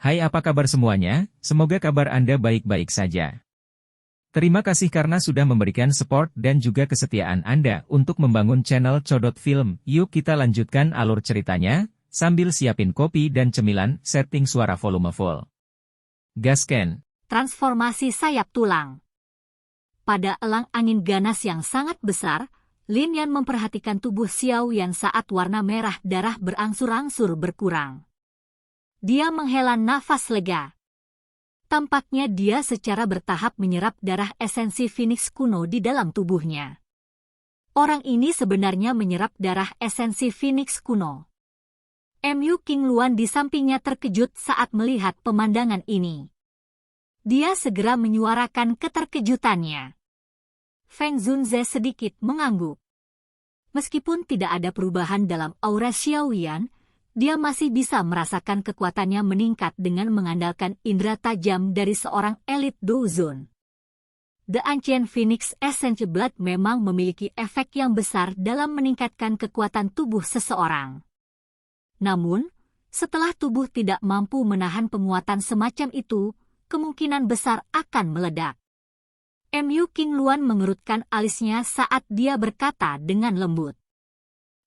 Hai, apa kabar semuanya? Semoga kabar Anda baik-baik saja. Terima kasih karena sudah memberikan support dan juga kesetiaan Anda untuk membangun channel Codot Film. Yuk kita lanjutkan alur ceritanya, sambil siapin kopi dan cemilan, setting suara volume full. Gasken. Transformasi sayap tulang. Pada elang angin ganas yang sangat besar, Lin Yan memperhatikan tubuh Xiao Yan saat warna merah darah berangsur-angsur berkurang. Dia menghela nafas lega. Tampaknya dia secara bertahap menyerap darah esensi Phoenix kuno di dalam tubuhnya. Orang ini sebenarnya menyerap darah esensi Phoenix kuno. Mu Qingluan di sampingnya terkejut saat melihat pemandangan ini. Dia segera menyuarakan keterkejutannya. Feng Zunze sedikit mengangguk. Meskipun tidak ada perubahan dalam aura Xiao Yan, dia masih bisa merasakan kekuatannya meningkat dengan mengandalkan indera tajam dari seorang elit Douzon. The Ancient Phoenix Essence Blood memang memiliki efek yang besar dalam meningkatkan kekuatan tubuh seseorang. Namun, setelah tubuh tidak mampu menahan penguatan semacam itu, kemungkinan besar akan meledak. Mu Qingluan mengerutkan alisnya saat dia berkata dengan lembut.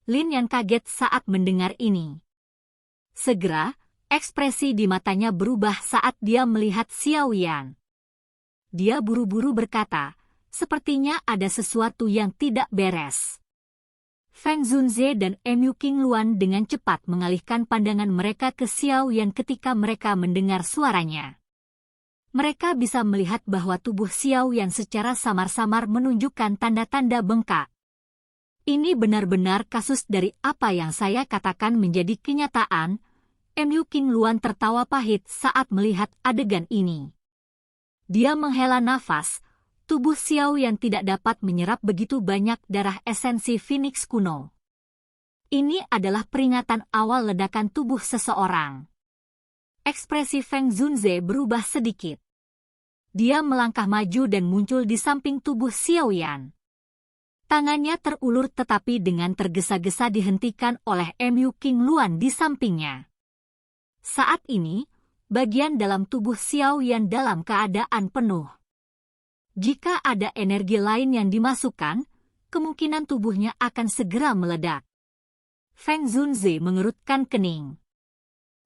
Lin Yan kaget saat mendengar ini. Segera, ekspresi di matanya berubah saat dia melihat Xiao Yan. Dia buru-buru berkata, sepertinya ada sesuatu yang tidak beres. Feng Zunze dan Mu Qingluan dengan cepat mengalihkan pandangan mereka ke Xiao Yan ketika mereka mendengar suaranya. Mereka bisa melihat bahwa tubuh Xiao Yan secara samar-samar menunjukkan tanda-tanda bengkak. Ini benar-benar kasus dari apa yang saya katakan menjadi kenyataan. Mu Qingluan tertawa pahit saat melihat adegan ini. Dia menghela nafas, tubuh Xiao Yan tidak dapat menyerap begitu banyak darah esensi Phoenix kuno. Ini adalah peringatan awal ledakan tubuh seseorang. Ekspresi Feng Zunze berubah sedikit. Dia melangkah maju dan muncul di samping tubuh Xiao Yan. Tangannya terulur tetapi dengan tergesa-gesa dihentikan oleh Mu Qingluan di sampingnya. Saat ini, bagian dalam tubuh Xiao Yan dalam keadaan penuh. Jika ada energi lain yang dimasukkan, kemungkinan tubuhnya akan segera meledak. Feng Zunze mengerutkan kening.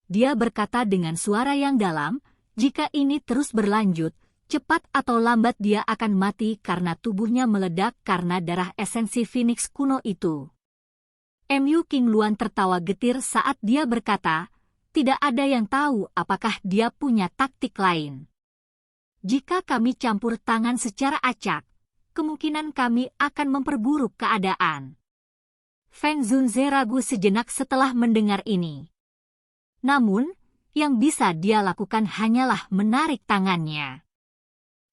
Dia berkata dengan suara yang dalam, jika ini terus berlanjut, cepat atau lambat dia akan mati karena tubuhnya meledak karena darah esensi Phoenix kuno itu. Mu Qingluan tertawa getir saat dia berkata, tidak ada yang tahu apakah dia punya taktik lain. Jika kami campur tangan secara acak, kemungkinan kami akan memperburuk keadaan. Feng Zunze ragu sejenak setelah mendengar ini. Namun, yang bisa dia lakukan hanyalah menarik tangannya.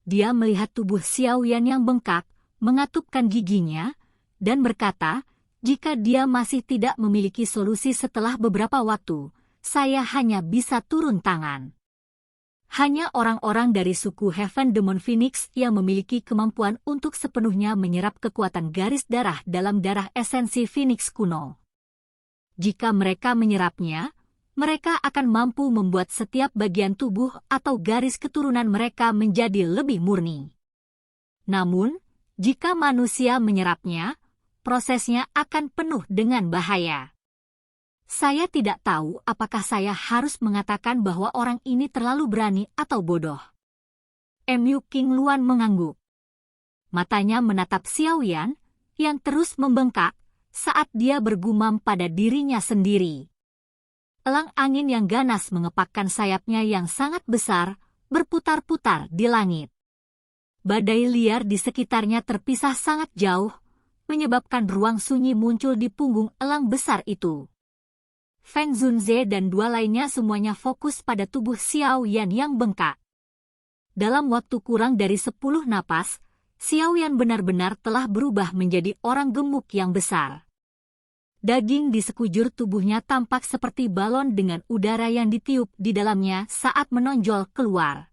Dia melihat tubuh Xiao Yan yang bengkak, mengatupkan giginya, dan berkata, jika dia masih tidak memiliki solusi setelah beberapa waktu, saya hanya bisa turun tangan. Hanya orang-orang dari suku Heaven Demon Phoenix yang memiliki kemampuan untuk sepenuhnya menyerap kekuatan garis darah dalam darah esensi Phoenix kuno. Jika mereka menyerapnya, mereka akan mampu membuat setiap bagian tubuh atau garis keturunan mereka menjadi lebih murni. Namun, jika manusia menyerapnya, prosesnya akan penuh dengan bahaya. Saya tidak tahu apakah saya harus mengatakan bahwa orang ini terlalu berani atau bodoh. Mu Qingluan mengangguk. Matanya menatap Xiao Yan, yang terus membengkak, saat dia bergumam pada dirinya sendiri. Elang angin yang ganas mengepakkan sayapnya yang sangat besar, berputar-putar di langit. Badai liar di sekitarnya terpisah sangat jauh, menyebabkan ruang sunyi muncul di punggung elang besar itu. Feng Zunze dan dua lainnya semuanya fokus pada tubuh Xiao Yan yang bengkak. Dalam waktu kurang dari 10 napas, Xiao Yan benar-benar telah berubah menjadi orang gemuk yang besar. Daging di sekujur tubuhnya tampak seperti balon dengan udara yang ditiup di dalamnya saat menonjol keluar.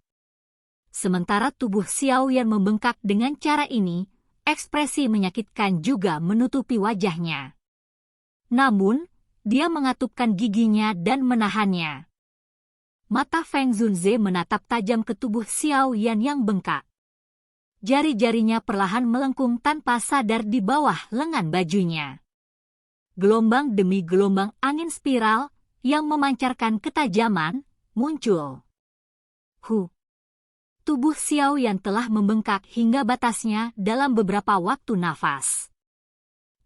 Sementara tubuh Xiao Yan membengkak dengan cara ini, ekspresi menyakitkan juga menutupi wajahnya. Namun, dia mengatupkan giginya dan menahannya. Mata Feng Zunze menatap tajam ke tubuh Xiao Yan yang bengkak. Jari-jarinya perlahan melengkung tanpa sadar di bawah lengan bajunya. Gelombang demi gelombang angin spiral yang memancarkan ketajaman muncul. Tubuh Xiao Yan telah membengkak hingga batasnya dalam beberapa waktu nafas.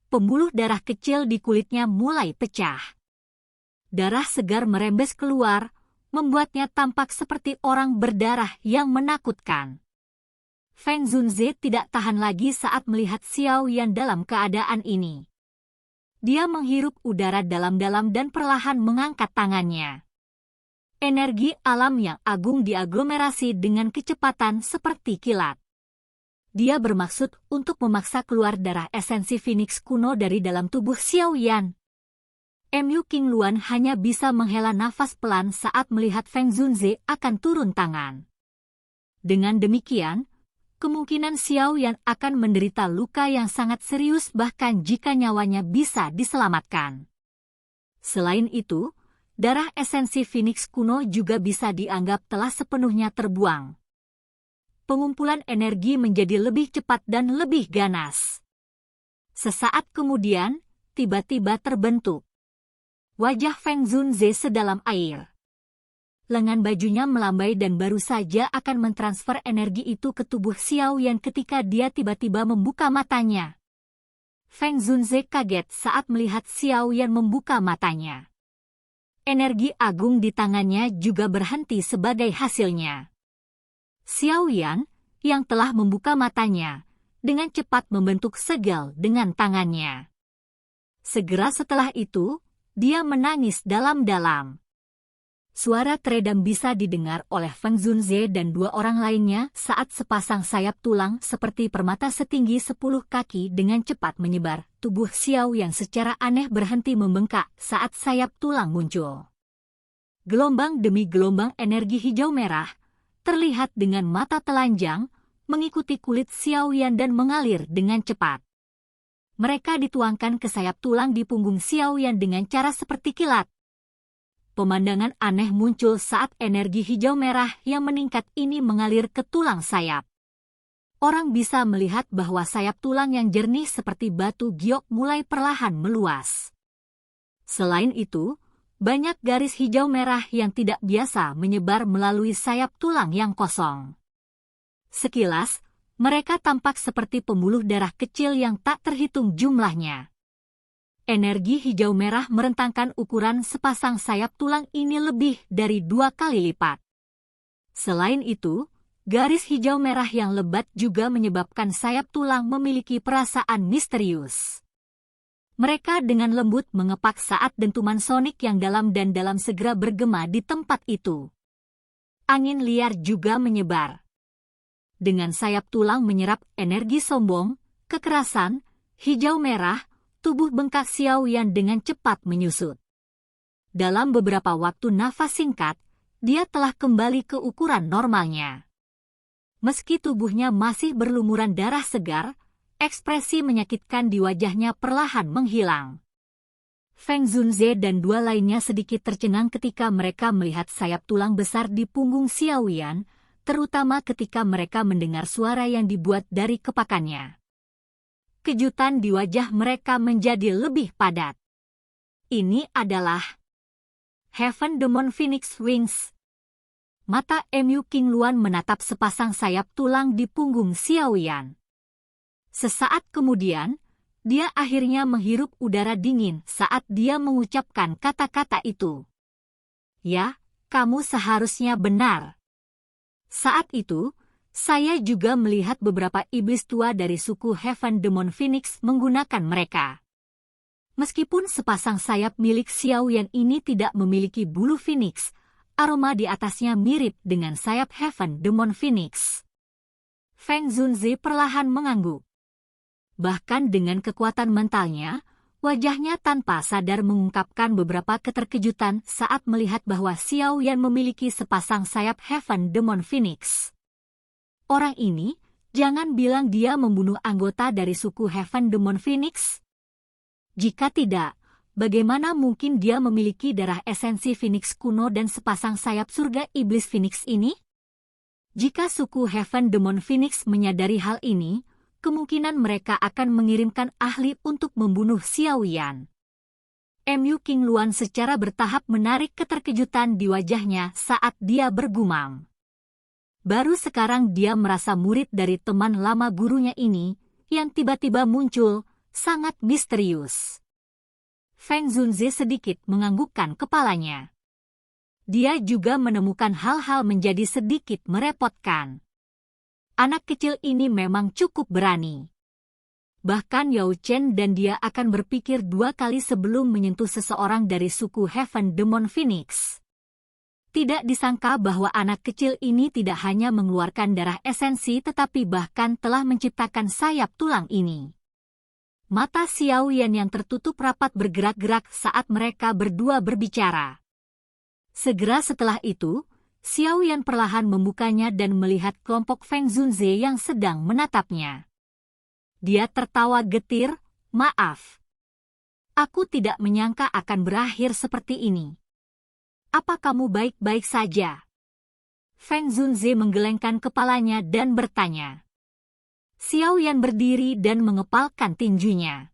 Pembuluh darah kecil di kulitnya mulai pecah. Darah segar merembes keluar, membuatnya tampak seperti orang berdarah yang menakutkan. Feng Zunze tidak tahan lagi saat melihat Xiao Yan dalam keadaan ini. Dia menghirup udara dalam-dalam dan perlahan mengangkat tangannya. Energi alam yang agung diaglomerasi dengan kecepatan seperti kilat. Dia bermaksud untuk memaksa keluar darah esensi Phoenix kuno dari dalam tubuh Xiao Yan. Mu Qingluan hanya bisa menghela nafas pelan saat melihat Feng Zunze akan turun tangan. Dengan demikian, kemungkinan Xiao Yan akan menderita luka yang sangat serius bahkan jika nyawanya bisa diselamatkan. Selain itu, darah esensi Phoenix kuno juga bisa dianggap telah sepenuhnya terbuang. Pengumpulan energi menjadi lebih cepat dan lebih ganas. Sesaat kemudian, tiba-tiba terbentuk wajah Feng Zunze sedalam air. Lengan bajunya melambai dan baru saja akan mentransfer energi itu ke tubuh Xiao Yan ketika dia tiba-tiba membuka matanya. Feng Zunze kaget saat melihat Xiao Yan membuka matanya. Energi agung di tangannya juga berhenti sebagai hasilnya. Xiao Yan, yang telah membuka matanya, dengan cepat membentuk segel dengan tangannya. Segera setelah itu, dia menangis dalam-dalam. Suara teredam bisa didengar oleh Feng Zunze dan dua orang lainnya saat sepasang sayap tulang seperti permata setinggi 10 kaki dengan cepat menyebar. Tubuh Xiao yang secara aneh berhenti membengkak saat sayap tulang muncul. Gelombang demi gelombang energi hijau merah terlihat dengan mata telanjang mengikuti kulit Xiao Yan dan mengalir dengan cepat. Mereka dituangkan ke sayap tulang di punggung Xiao Yan dengan cara seperti kilat. Pemandangan aneh muncul saat energi hijau merah yang meningkat ini mengalir ke tulang sayap. Orang bisa melihat bahwa sayap tulang yang jernih seperti batu giok mulai perlahan meluas. Selain itu, banyak garis hijau merah yang tidak biasa menyebar melalui sayap tulang yang kosong. Sekilas, mereka tampak seperti pembuluh darah kecil yang tak terhitung jumlahnya. Energi hijau merah merentangkan ukuran sepasang sayap tulang ini lebih dari 2 kali lipat. Selain itu, garis hijau merah yang lebat juga menyebabkan sayap tulang memiliki perasaan misterius. Mereka dengan lembut mengepak saat dentuman sonik yang dalam dan dalam segera bergema di tempat itu. Angin liar juga menyebar. Dengan sayap tulang menyerap energi sombong, kekerasan, hijau merah, tubuh bengkak Xiao Yan dengan cepat menyusut. Dalam beberapa waktu nafas singkat, dia telah kembali ke ukuran normalnya. Meski tubuhnya masih berlumuran darah segar, ekspresi menyakitkan di wajahnya perlahan menghilang. Feng Zunze dan dua lainnya sedikit tercengang ketika mereka melihat sayap tulang besar di punggung Xiao Yan, terutama ketika mereka mendengar suara yang dibuat dari kepakannya. Kejutan di wajah mereka menjadi lebih padat. Ini adalah Heaven Demon Phoenix Wings. Mata Mu Qingluan menatap sepasang sayap tulang di punggung Xiao Yan. Sesaat kemudian, dia akhirnya menghirup udara dingin saat dia mengucapkan kata-kata itu. Ya, kamu seharusnya benar. Saat itu, saya juga melihat beberapa iblis tua dari suku Heaven Demon Phoenix menggunakan mereka. Meskipun sepasang sayap milik Xiao Yan ini tidak memiliki bulu Phoenix, aroma di atasnya mirip dengan sayap Heaven Demon Phoenix. Feng Zunze perlahan mengangguk. Bahkan dengan kekuatan mentalnya, wajahnya tanpa sadar mengungkapkan beberapa keterkejutan saat melihat bahwa Xiao Yan memiliki sepasang sayap Heaven Demon Phoenix. Orang ini, jangan bilang dia membunuh anggota dari suku Heaven Demon Phoenix. Jika tidak, bagaimana mungkin dia memiliki darah esensi Phoenix kuno dan sepasang sayap surga iblis Phoenix ini? Jika suku Heaven Demon Phoenix menyadari hal ini, kemungkinan mereka akan mengirimkan ahli untuk membunuh Xiao Yan. Mu King Luan secara bertahap menarik keterkejutan di wajahnya saat dia bergumam. Baru sekarang dia merasa murid dari teman lama gurunya ini, yang tiba-tiba muncul, sangat misterius. Feng Zunze sedikit menganggukkan kepalanya. Dia juga menemukan hal-hal menjadi sedikit merepotkan. Anak kecil ini memang cukup berani. Bahkan Yao Chen dan dia akan berpikir 2 kali sebelum menyentuh seseorang dari suku Heaven Demon Phoenix. Tidak disangka bahwa anak kecil ini tidak hanya mengeluarkan darah esensi tetapi bahkan telah menciptakan sayap tulang ini. Mata Xiao Yan yang tertutup rapat bergerak-gerak saat mereka berdua berbicara. Segera setelah itu, Xiao Yan perlahan membukanya dan melihat kelompok Feng Zunze yang sedang menatapnya. Dia tertawa getir, "Maaf. Aku tidak menyangka akan berakhir seperti ini. Apa kamu baik-baik saja?" Feng Zunze menggelengkan kepalanya dan bertanya. Xiao Yan berdiri dan mengepalkan tinjunya.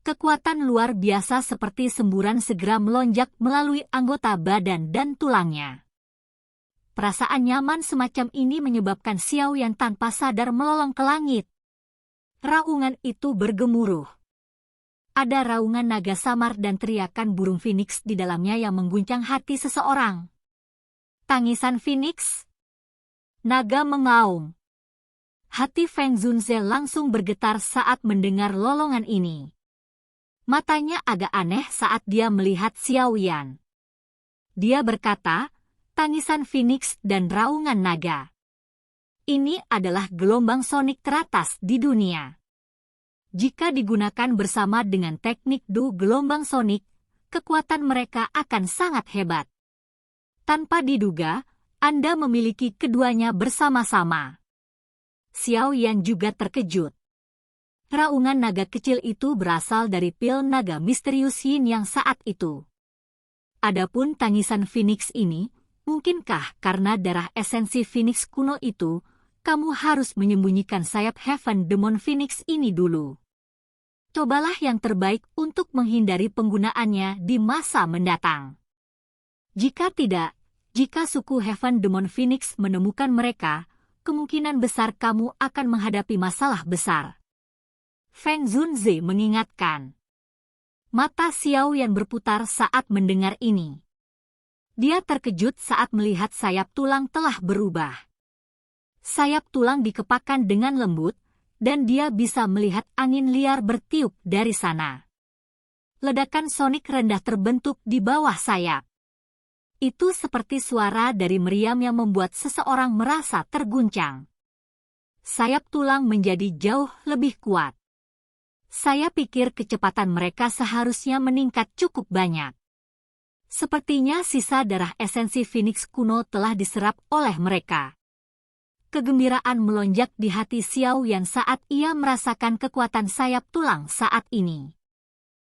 Kekuatan luar biasa seperti semburan segera melonjak melalui anggota badan dan tulangnya. Perasaan nyaman semacam ini menyebabkan Xiao Yan tanpa sadar melolong ke langit. Raungan itu bergemuruh. Ada raungan naga samar dan teriakan burung Phoenix di dalamnya yang mengguncang hati seseorang. Tangisan Phoenix? Naga mengaum. Hati Feng Zunze langsung bergetar saat mendengar lolongan ini. Matanya agak aneh saat dia melihat Xiao Yan. Dia berkata, tangisan Phoenix dan raungan naga. Ini adalah gelombang sonik teratas di dunia. Jika digunakan bersama dengan teknik Du gelombang sonik, kekuatan mereka akan sangat hebat. Tanpa diduga, Anda memiliki keduanya bersama-sama. Xiao Yan juga terkejut. Raungan naga kecil itu berasal dari pil naga misterius Yin yang saat itu. Adapun tangisan Phoenix ini, mungkinkah karena darah esensi Phoenix kuno itu, kamu harus menyembunyikan sayap Heaven Demon Phoenix ini dulu. Cobalah yang terbaik untuk menghindari penggunaannya di masa mendatang. Jika tidak, jika suku Heaven Demon Phoenix menemukan mereka, kemungkinan besar kamu akan menghadapi masalah besar. Feng Zunze mengingatkan. Mata Xiao Yan berputar saat mendengar ini. Dia terkejut saat melihat sayap tulang telah berubah. Sayap tulang dikepakkan dengan lembut, dan dia bisa melihat angin liar bertiup dari sana. Ledakan sonik rendah terbentuk di bawah sayap. Itu seperti suara dari meriam yang membuat seseorang merasa terguncang. Sayap tulang menjadi jauh lebih kuat. Saya pikir kecepatan mereka seharusnya meningkat cukup banyak. Sepertinya sisa darah esensi Phoenix kuno telah diserap oleh mereka. Kegembiraan melonjak di hati Xiao Yan saat ia merasakan kekuatan sayap tulang saat ini.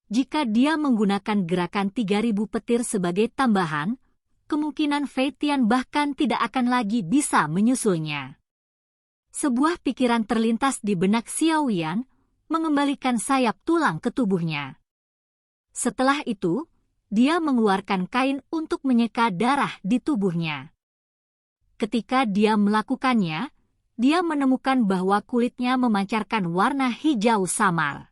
Jika dia menggunakan gerakan 3000 petir sebagai tambahan, kemungkinan Fei Tian bahkan tidak akan lagi bisa menyusulnya. Sebuah pikiran terlintas di benak Xiao Yan, mengembalikan sayap tulang ke tubuhnya. Setelah itu, dia mengeluarkan kain untuk menyeka darah di tubuhnya. Ketika dia melakukannya, dia menemukan bahwa kulitnya memancarkan warna hijau samar.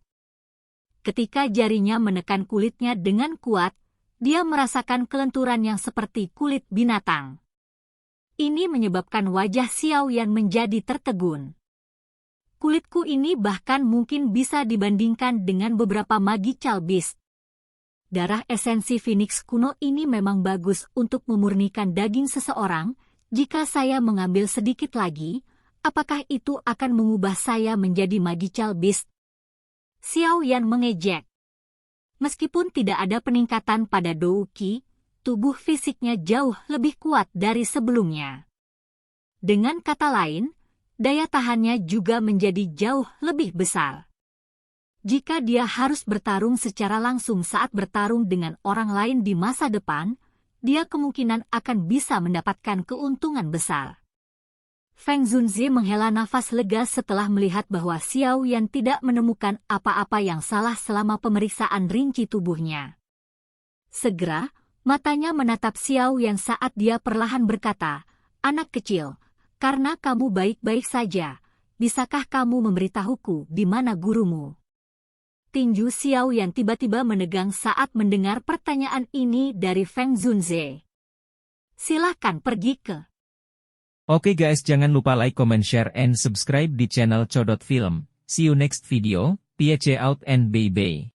Ketika jarinya menekan kulitnya dengan kuat, dia merasakan kelenturan yang seperti kulit binatang. Ini menyebabkan wajah Xiao Yan menjadi tertegun. Kulitku ini bahkan mungkin bisa dibandingkan dengan beberapa magical beast. Darah esensi Phoenix kuno ini memang bagus untuk memurnikan daging seseorang. Jika saya mengambil sedikit lagi, apakah itu akan mengubah saya menjadi magical beast? Xiao Yan mengejek. Meskipun tidak ada peningkatan pada Dou Qi, tubuh fisiknya jauh lebih kuat dari sebelumnya. Dengan kata lain, daya tahannya juga menjadi jauh lebih besar. Jika dia harus bertarung secara langsung saat bertarung dengan orang lain di masa depan, dia kemungkinan akan bisa mendapatkan keuntungan besar. Feng Zunzi menghela nafas lega setelah melihat bahwa Xiao Yan tidak menemukan apa-apa yang salah selama pemeriksaan rinci tubuhnya. Segera, matanya menatap Xiao Yan saat dia perlahan berkata, "Anak kecil, karena kamu baik-baik saja, bisakah kamu memberitahuku di mana gurumu?" Tinju Xiao Yan tiba-tiba menegang saat mendengar pertanyaan ini dari Feng Zunzi. "Silahkan pergi ke..." Oke guys, jangan lupa like, comment, share, and subscribe di channel Codot Film. See you next video, peace out and bye-bye.